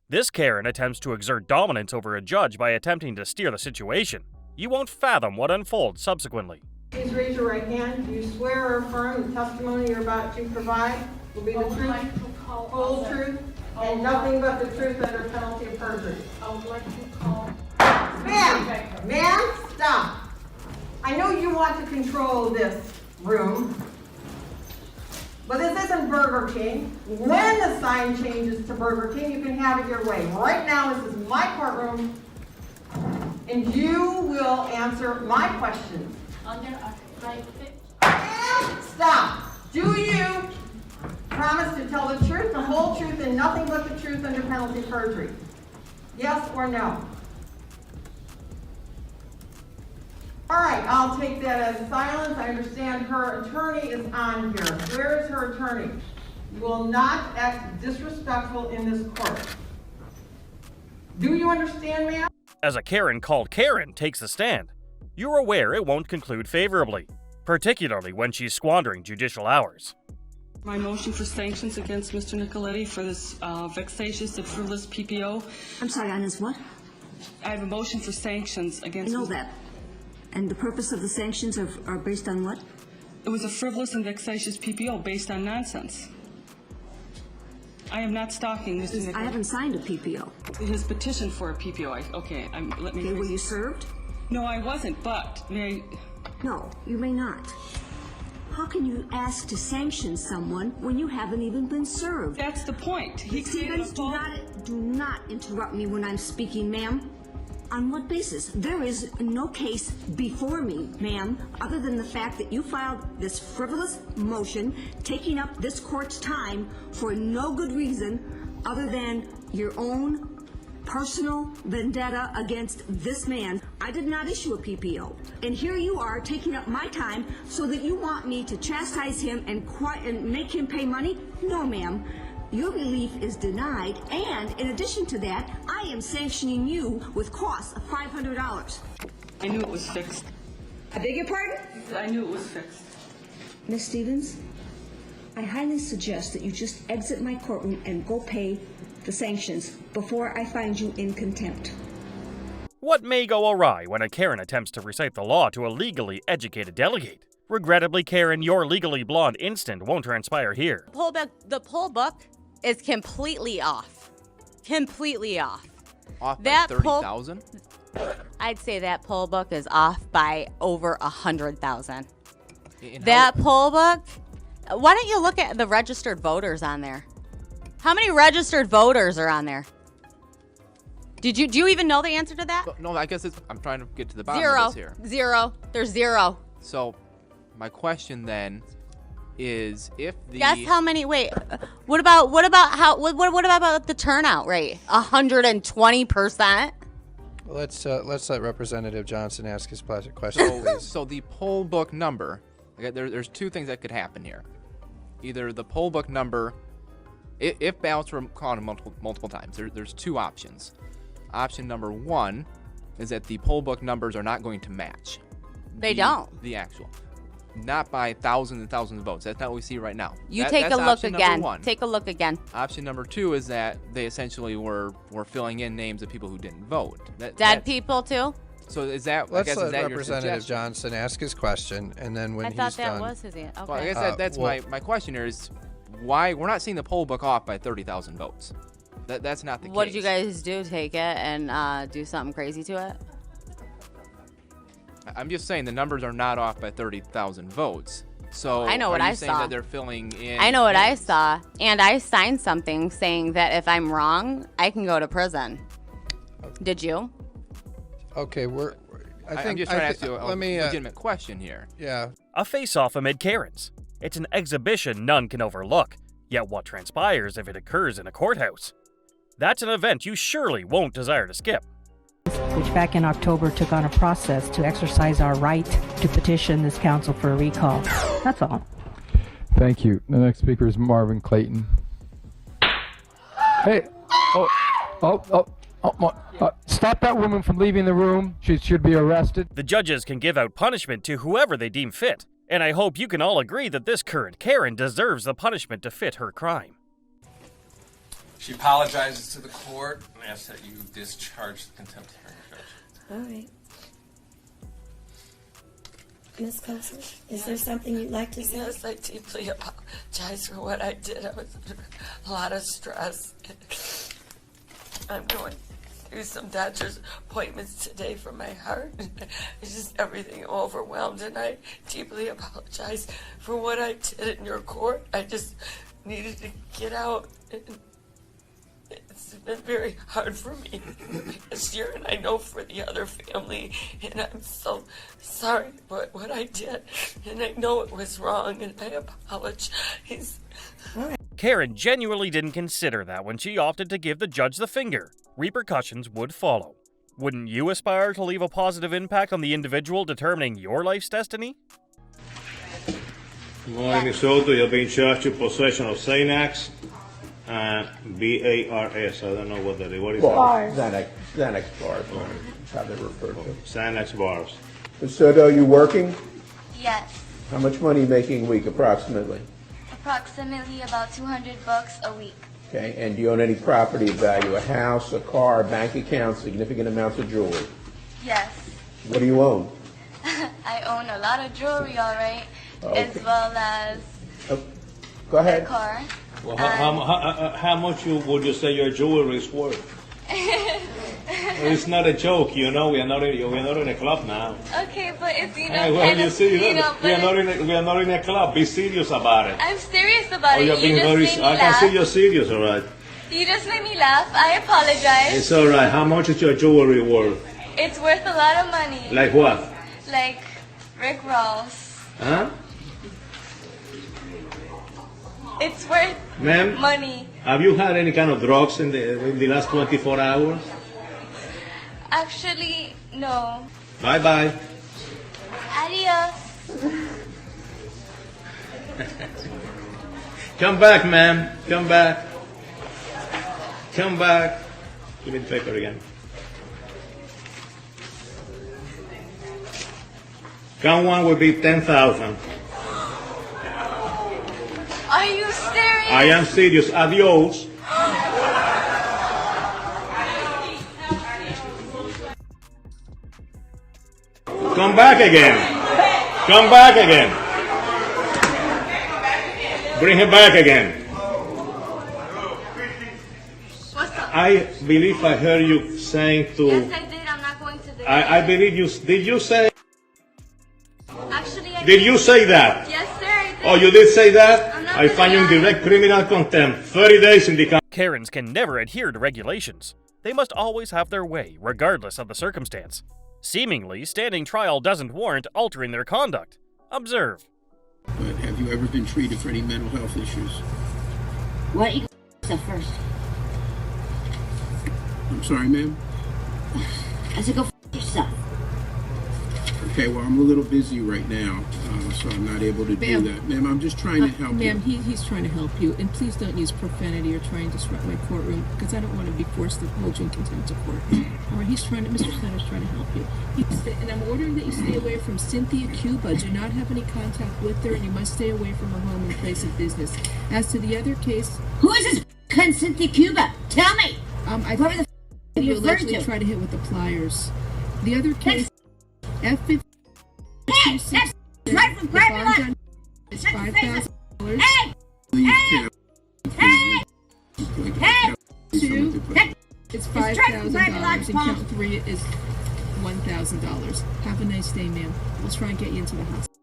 This Karen attempts to exert dominance over a judge by attempting to steer the situation. You won't fathom what unfolds subsequently. Please raise your right hand. Do you swear or affirm the testimony you're about to provide will be the truth, whole truth, and nothing but the truth under penalty of perjury? I would like to call... Ma'am, stop. I know you want to control this room, but this isn't Burger King. When the sign changes to Burger King, you can have it your way. Right now, this is my courtroom, and you will answer my questions. Under a right fit. And stop. Do you promise to tell the truth, the whole truth, and nothing but the truth under penalty of perjury? Yes or no? All right, I'll take that as silence. I understand her attorney is on here. Where is her attorney? You will not act disrespectful in this court. Do you understand, ma'am? As a Karen called Karen takes the stand, you're aware it won't conclude favorably, particularly when she's squandering judicial hours. My motion for sanctions against Mr. Nicoletti for this vexatious and frivolous PPO. I'm sorry, on his what? I have a motion for sanctions against... I know that. And the purpose of the sanctions are based on what? It was a frivolous and vexatious PPO based on nonsense. I am not stalking Mr. Nicoletti. I haven't signed a PPO. His petition for a PPO. Let me... Okay, were you served? No, I wasn't, but may I... No, you may not. How can you ask to sanction someone when you haven't even been served? That's the point. He Stevens, do not interrupt me when I'm speaking, ma'am. On what basis? There is no case before me, ma'am, other than the fact that you filed this frivolous motion, taking up this court's time for no good reason other than your own personal vendetta against this man. I did not issue a PPO. And here you are taking up my time so that you want me to chastise him and make him pay money? No, ma'am. Your relief is denied, and in addition to that, I am sanctioning you with costs of $500. I knew it was fixed. I beg your pardon? I knew it was fixed. Miss Stevens, I highly suggest that you just exit my courtroom and go pay the sanctions before I find you in contempt. What may go awry when a Karen attempts to recite the law to a legally educated delegate? Regrettably, Karen, your legally blonde instant won't transpire here. The poll book is completely off. Completely off. Off by 30,000? I'd say that poll book is off by over 100,000. That poll book, why don't you look at the registered voters on there? How many registered voters are on there? Do you even know the answer to that? No, I guess I'm trying to get to the bottom of this here. Zero. There's zero. So, my question then is if the... Guess how many, wait, what about the turnout rate? 120%? Let's let Representative Johnson ask his question, please. So the poll book number, okay, there's two things that could happen here. Either the poll book number, if ballots were counted multiple times, there's two options. Option number one is that the poll book numbers are not going to match. They don't. The actual. Not by thousands and thousands of votes. That's not what we see right now. Take a look again. Take a look again. Option number two is that they essentially were filling in names of people who didn't vote. Dead people too? So is that? Let's I guess, let is that Representative Johnson ask his question, and then when I he's thought that done, was his answer. Okay. Well, I guess that's my question here is why we're not seeing the poll book off by 30,000 votes. That's not the case. What did you guys do? Take it and do something crazy to it? I'm just saying the numbers are not off by 30,000 votes. So I know what I saying saw. That they're filling in. I know what I saw, and I signed something saying that if I'm wrong, I can go to prison. Did you? Okay, I'm just trying to ask you a legitimate question here. Yeah. A face-off amid Karens. It's an exhibition none can overlook. Yet what transpires if it occurs in a courthouse? That's an event you surely won't desire to skip. Which back in October took on a process to exercise our right to petition this council for a recall. That's all. Thank you. The next speaker is Marvin Clayton. Hey, stop that woman from leaving the room. She should be arrested. The judges can give out punishment to whoever they deem fit, and I hope you can all agree that this current Karen deserves the punishment to fit her crime. She apologizes to the court and asks that you discharge the contempt hearing, Judge. All right. Ms. Coulson, is there something you'd like to say? Yes, I deeply apologize for what I did. I was under a lot of stress. I'm going through some doctor's appointments today for my heart. It's just everything overwhelmed, and I deeply apologize for what I did in your court. I just needed to get out. It's been very hard for me this year, and I know for the other family, and I'm so sorry for what I did, and I know it was wrong, and I apologize. Karen genuinely didn't consider that when she opted to give the judge the finger. Repercussions would follow. Wouldn't you aspire to leave a positive impact on the individual determining your life's destiny? Good morning, Ms. Soto. You're being charged with possession of Xanax. B-A-R-S. I don't know what that is. What is that? Xanax bars, how they're referred to. Xanax bars. Ms. Soto, are you working? Yes, How much money are you making a week, approximately? approximately about $200 a week. Okay, and do you own any property of value? A house, a car, a bank account, significant amounts of jewelry? Yes, What do you own? I own a lot of jewelry, all right, as well as Go a ahead. car. Well, how much would you say your jewelry is worth? It's not a joke, you know. We are not in a club now. Okay, but it's, you know, Hey, well, kind you of, see, you know, we are but not in a club. Be serious about it. I'm serious about Oh, it. you're You being just very. made me I can laugh. see you're serious, all right. You just made me laugh. I apologize. It's all right. How much is your jewelry worth? It's worth a lot of money. Like what? Like Rick Ross. Huh? It's worth Ma'am? money. Have you had any kind of drugs in the last 24 hours? Actually, no. Bye-bye. Adios. Come back, ma'am. Come back. Come back. Give me the paper again. Count one would be 10,000. Are you serious? I am serious. Adios. Come back again. Come back again. Bring him back again. What's up? I believe I heard you saying to... Yes, I did. I'm not going to the I believe you... Did you say... Actually, I Did you say that? Yes, sir, I did. Oh, you did say that? I'm not I find you in direct criminal contempt. 30 days in the... Karens can never adhere to regulations. They must always have their way, regardless of the circumstance. Seemingly, standing trial doesn't warrant altering their conduct. Observe. But have you ever been treated for any mental health issues? Why don't you go yourself first? I'm sorry, ma'am. I said go f yourself. Okay, well, I'm a little busy right now, so I'm not able to do that. Ma'am, I'm just trying to help you. Ma'am, he's trying to help you, and please don't use profanity or try and disrupt my courtroom, because I don't want to be forced to hold you in contempt of court. All right, Mr. Snyder's trying to help you. And I'm ordering that you stay away from Cynthia Cuba. Do not have any contact with her, and you must stay away from her home and place of business. As to the other case... Who is this cunt Cynthia Cuba? Tell me! Whoever the you allegedly tried to hit with the pliers. The other case... F-15... Hey! That's right from private life! It's $5,000. Hey! Hey! Hey! Hey! Two, it's $5,000, and count three is $1,000. Have a nice day, ma'am. We'll try and get you into the hospital.